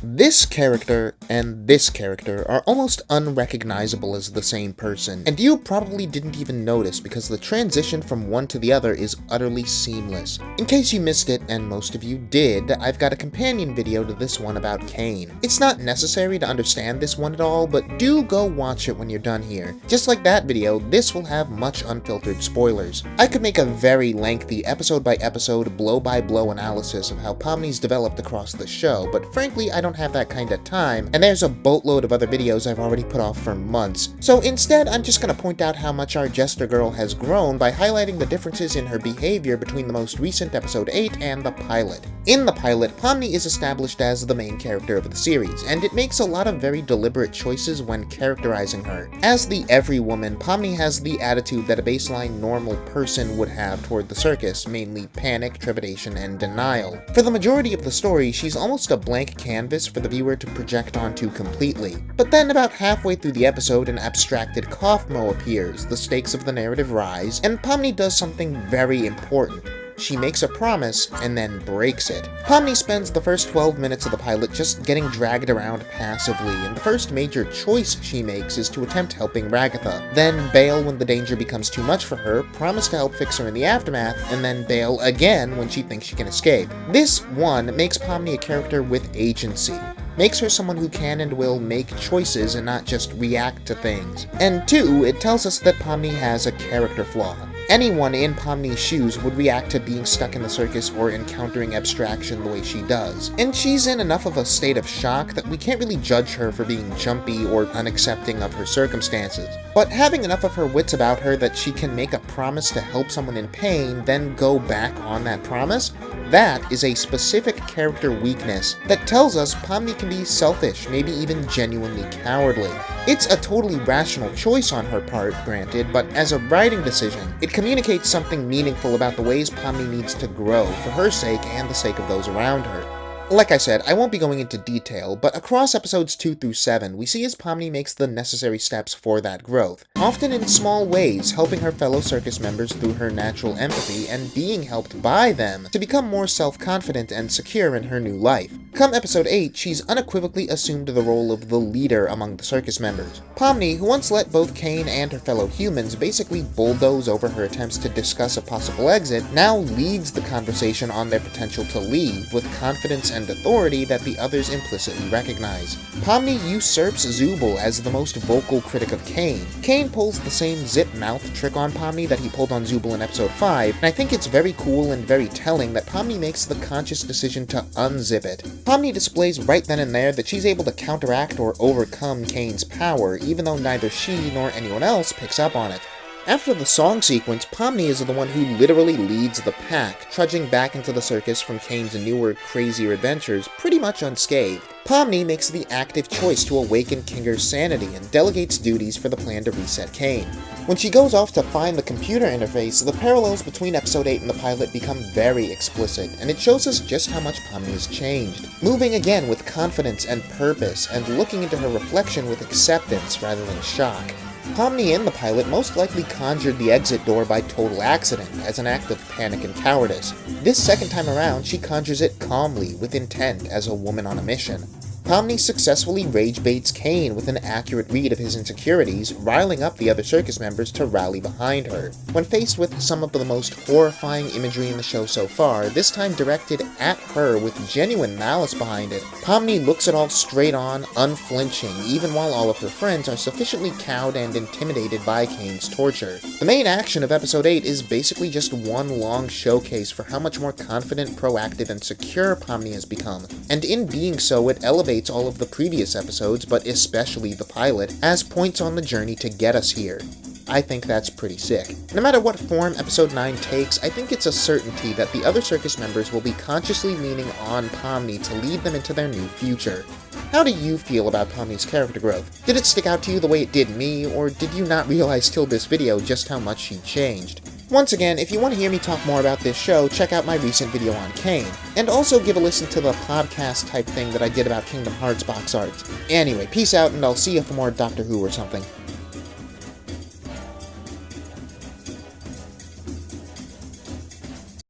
This character and this character are almost unrecognizable as the same person, and you probably didn't even notice because the transition from one to the other is utterly seamless. In case you missed it, and most of you did, I've got a companion video to this one about Cain. It's not necessary to understand this one at all, but do go watch it when you're done here. Just like that video, this will have much unfiltered spoilers. I could make a very lengthy episode-by-episode, blow-by-blow analysis of how Pomni's developed across the show, but frankly I don't have that kind of time, and there's a boatload of other videos I've already put off for months. So instead, I'm just gonna point out how much our Jester girl has grown by highlighting the differences in her behavior between the most recent episode 8 and the pilot. In the pilot, Pomni is established as the main character of the series, and it makes a lot of very deliberate choices when characterizing her. As the every woman, Pomni has the attitude that a baseline normal person would have toward the circus, mainly panic, trepidation, and denial. For the majority of the story, she's almost a blank canvas for the viewer to project onto completely. But then about halfway through the episode, an abstracted Kaufmo appears, the stakes of the narrative rise, and Pomni does something very important. She makes a promise and then breaks it. Pomni spends the first 12 minutes of the pilot just getting dragged around passively, and the first major choice she makes is to attempt helping Ragatha, then bail when the danger becomes too much for her, promise to help fix her in the aftermath, and then bail again when she thinks she can escape. This, one, makes Pomni a character with agency. Makes her someone who can and will make choices and not just react to things. And two, it tells us that Pomni has a character flaw. Anyone in Pomni's shoes would react to being stuck in the circus or encountering abstraction the way she does. And she's in enough of a state of shock that we can't really judge her for being jumpy or unaccepting of her circumstances. But having enough of her wits about her that she can make a promise to help someone in pain, then go back on that promise, that is a specific character weakness that tells us Pomni can be selfish, maybe even genuinely cowardly. It's a totally rational choice on her part, granted, but as a writing decision, it communicates something meaningful about the ways Pomni needs to grow for her sake and the sake of those around her. Like I said, I won't be going into detail, but across episodes 2 through 7, we see as Pomni makes the necessary steps for that growth, often in small ways, helping her fellow circus members through her natural empathy and being helped by them to become more self-confident and secure in her new life. Come episode 8, she's unequivocally assumed the role of the leader among the circus members. Pomni, who once let both Cain and her fellow humans basically bulldoze over her attempts to discuss a possible exit, now leads the conversation on their potential to leave with confidence and authority that the others implicitly recognize. Pomni usurps Zooble as the most vocal critic of Cain. Cain pulls the same zip mouth trick on Pomni that he pulled on Zooble in episode 5, and I think it's very cool and very telling that Pomni makes the conscious decision to unzip it. Pomni displays right then and there that she's able to counteract or overcome Cain's power, even though neither she nor anyone else picks up on it. After the song sequence, Pomni is the one who literally leads the pack, trudging back into the circus from Cain's newer, crazier adventures pretty much unscathed. Pomni makes the active choice to awaken Kinger's sanity and delegates duties for the plan to reset Cain. When she goes off to find the computer interface, the parallels between episode 8 and the pilot become very explicit, and it shows us just how much Pomni has changed. Moving again with confidence and purpose, and looking into her reflection with acceptance rather than shock. Pomni in the pilot most likely conjured the exit door by total accident, as an act of panic and cowardice. This second time around, she conjures it calmly, with intent, as a woman on a mission. Pomni successfully rage baits Cain with an accurate read of his insecurities, riling up the other circus members to rally behind her. When faced with some of the most horrifying imagery in the show so far, this time directed at her with genuine malice behind it, Pomni looks it all straight on, unflinching, even while all of her friends are sufficiently cowed and intimidated by Cain's torture. The main action of episode 8 is basically just one long showcase for how much more confident, proactive, and secure Pomni has become, and in being so, it elevates all of the previous episodes, but especially the pilot, as points on the journey to get us here. I think that's pretty sick. No matter what form episode 9 takes, I think it's a certainty that the other circus members will be consciously leaning on Pomni to lead them into their new future. How do you feel about Pomni's character growth? Did it stick out to you the way it did me, or did you not realize till this video just how much she changed? Once again, if you want to hear me talk more about this show, check out my recent video on Cain, and also give a listen to the podcast type thing that I did about Kingdom Hearts box art. Anyway, peace out, and I'll see you for more Doctor Who or something.